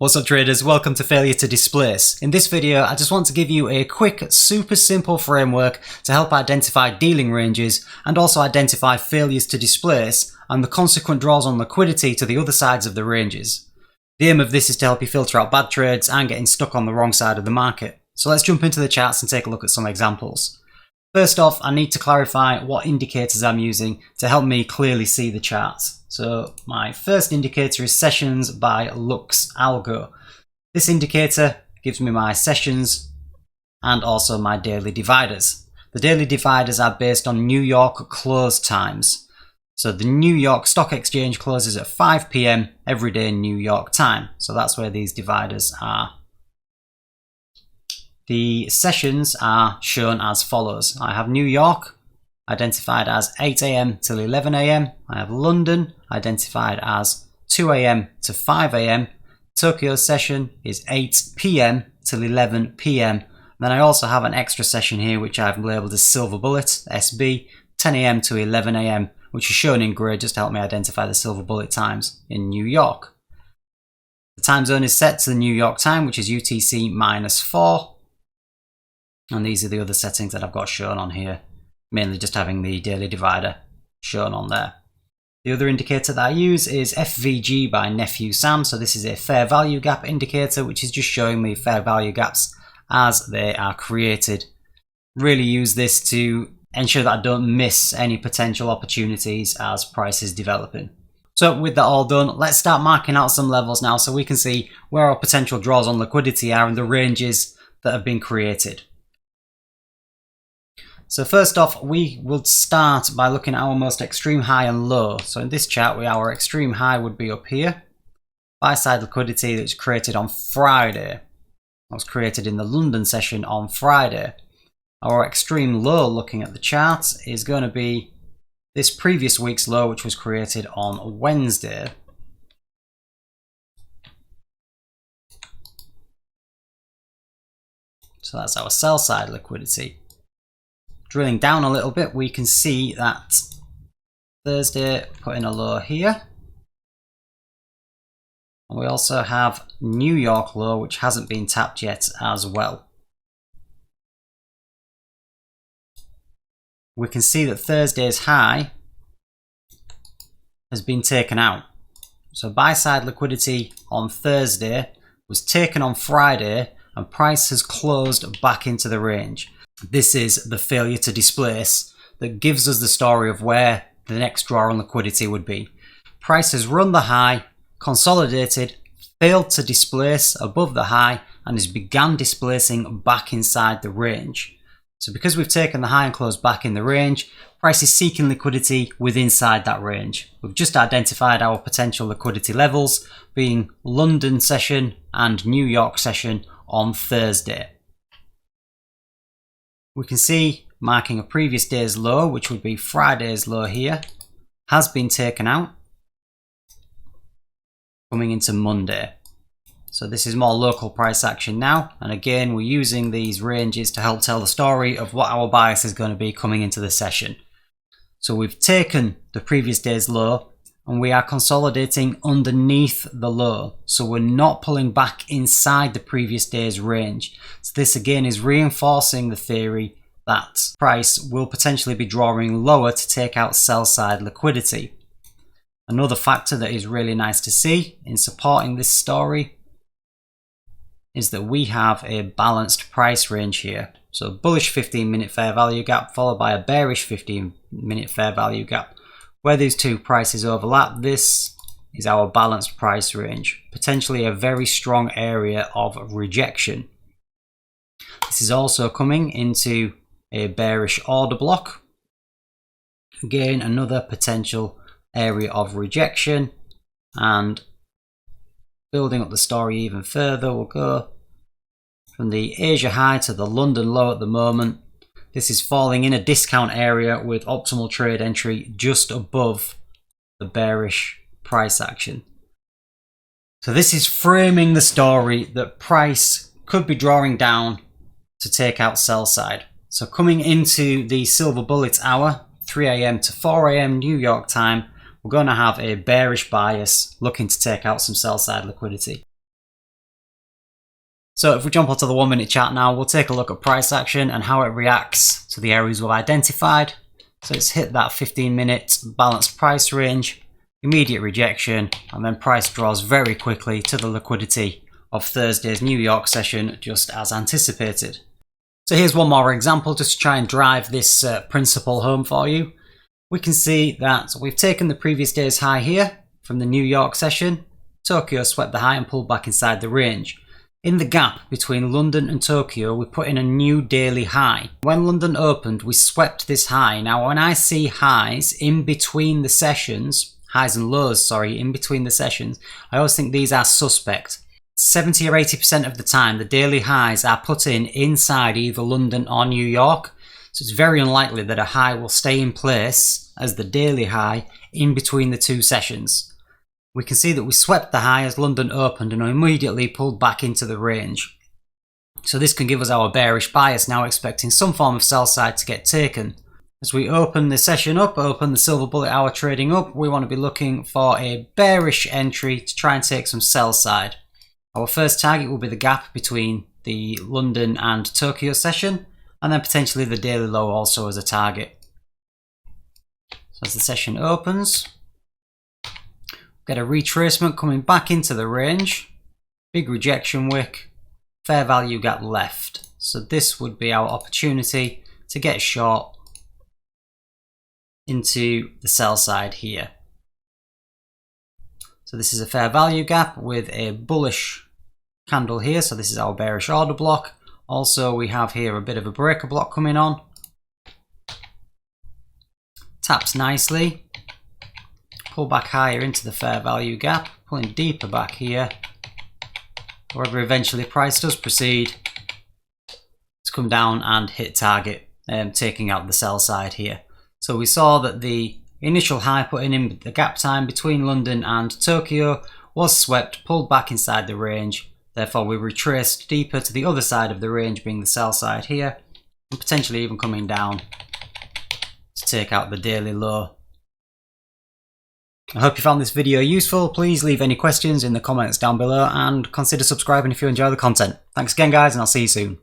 What's up traders, welcome to Failure to Displace. In this video I just want to give you a quick, super simple framework to help identify dealing ranges and also identify failures to displace and the consequent draws on liquidity to the other sides of the ranges. The aim of this is to help you filter out bad trades and getting stuck on the wrong side of the market. So let's jump into the charts and take a look at some examples. First off, I need to clarify what indicators I'm using to help me clearly see the charts. So my first indicator is sessions by Lux Algo. This indicator gives me my sessions and also my daily dividers. The daily dividers are based on New York close times. So the New York Stock Exchange closes at 5 PM every day in New York time. So that's where these dividers are. The sessions are shown as follows. I have New York identified as 8 AM till 11 AM. I have London identified as 2 AM to 5 AM. Tokyo's session is 8 PM till 11 PM. Then I also have an extra session here which I've labelled as Silver Bullet, SB, 10 AM to 11 AM, which is shown in grey just to help me identify the Silver Bullet times in New York. The time zone is set to the New York time, which is UTC -4. And these are the other settings that I've got shown on here, mainly just having the daily divider shown on there. The other indicator that I use is FVG by Nephew Sam. So this is a fair value gap indicator, which is just showing me fair value gaps as they are created. Really use this to ensure that I don't miss any potential opportunities as price is developing. So with that all done, let's start marking out some levels now so we can see where our potential draws on liquidity are and the ranges that have been created. So first off, we will start by looking at our most extreme high and low. So in this chart, our extreme high would be up here. Buy side liquidity that's created on Friday. That was created in the London session on Friday. Our extreme low, looking at the chart, is going to be this previous week's low, which was created on Wednesday. So that's our sell side liquidity. Drilling down a little bit, we can see that Thursday put in a low here. And we also have New York low, which hasn't been tapped yet as well. We can see that Thursday's high has been taken out. So buy side liquidity on Thursday was taken on Friday and price has closed back into the range. This is the failure to displace that gives us the story of where the next draw on liquidity would be. Price has run the high, consolidated, failed to displace above the high, and has begun displacing back inside the range. So because we've taken the high and closed back in the range, price is seeking liquidity within inside that range. We've just identified our potential liquidity levels being London session and New York session on Thursday. We can see marking a previous day's low, which would be Friday's low here, has been taken out, coming into Monday. So this is more local price action now, and again we're using these ranges to help tell the story of what our bias is going to be coming into the session. So we've taken the previous day's low and we are consolidating underneath the low, so we're not pulling back inside the previous day's range. So this again is reinforcing the theory that price will potentially be drawing lower to take out sell side liquidity. Another factor that is really nice to see in supporting this story is that we have a balanced price range here. So bullish 15-minute fair value gap followed by a bearish 15-minute fair value gap. Where these two prices overlap, this is our balanced price range, potentially a very strong area of rejection. This is also coming into a bearish order block. Again, another potential area of rejection, and building up the story even further, we'll go from the Asia high to the London low at the moment. This is falling in a discount area with optimal trade entry just above the bearish price action. So this is framing the story that price could be drawing down to take out sell side. So coming into the Silver Bullet hour, 3 AM to 4 AM New York time, we're going to have a bearish bias looking to take out some sell side liquidity. So if we jump onto the 1 minute chart now, we'll take a look at price action and how it reacts to the areas we've identified. So it's hit that 15-minute balanced price range, immediate rejection, and then price draws very quickly to the liquidity of Thursday's New York session, just as anticipated. So here's one more example just to try and drive this principle home for you. We can see that we've taken the previous day's high here from the New York session. Tokyo swept the high and pulled back inside the range. In the gap between London and Tokyo, we put in a new daily high. When London opened, we swept this high. Now, when I see highs in between the sessions, highs and lows, sorry, in between the sessions, I always think these are suspect. 70 or 80% of the time, the daily highs are put in inside either London or New York. So it's very unlikely that a high will stay in place as the daily high in between the two sessions. We can see that we swept the high as London opened and immediately pulled back into the range. So this can give us our bearish bias, now expecting some form of sell side to get taken. As we open the session up, open the silver bullet hour trading up, we want to be looking for a bearish entry to try and take some sell side. Our first target will be the gap between the London and Tokyo session, and then potentially the daily low also as a target. So as the session opens, get a retracement coming back into the range, big rejection wick, fair value gap left. So this would be our opportunity to get short into the sell side here. So this is a fair value gap with a bullish candle here. So this is our bearish order block. Also, we have here a bit of a breaker block coming on. Taps nicely. Pull back higher into the fair value gap, pulling deeper back here. However, eventually price does proceed to come down and hit target, taking out the sell side here. So we saw that the initial high put in the gap time between London and Tokyo was swept, pulled back inside the range. Therefore, we retraced deeper to the other side of the range, being the sell side here, and potentially even coming down to take out the daily low. I hope you found this video useful. Please leave any questions in the comments down below and consider subscribing if you enjoy the content. Thanks again, guys, and I'll see you soon.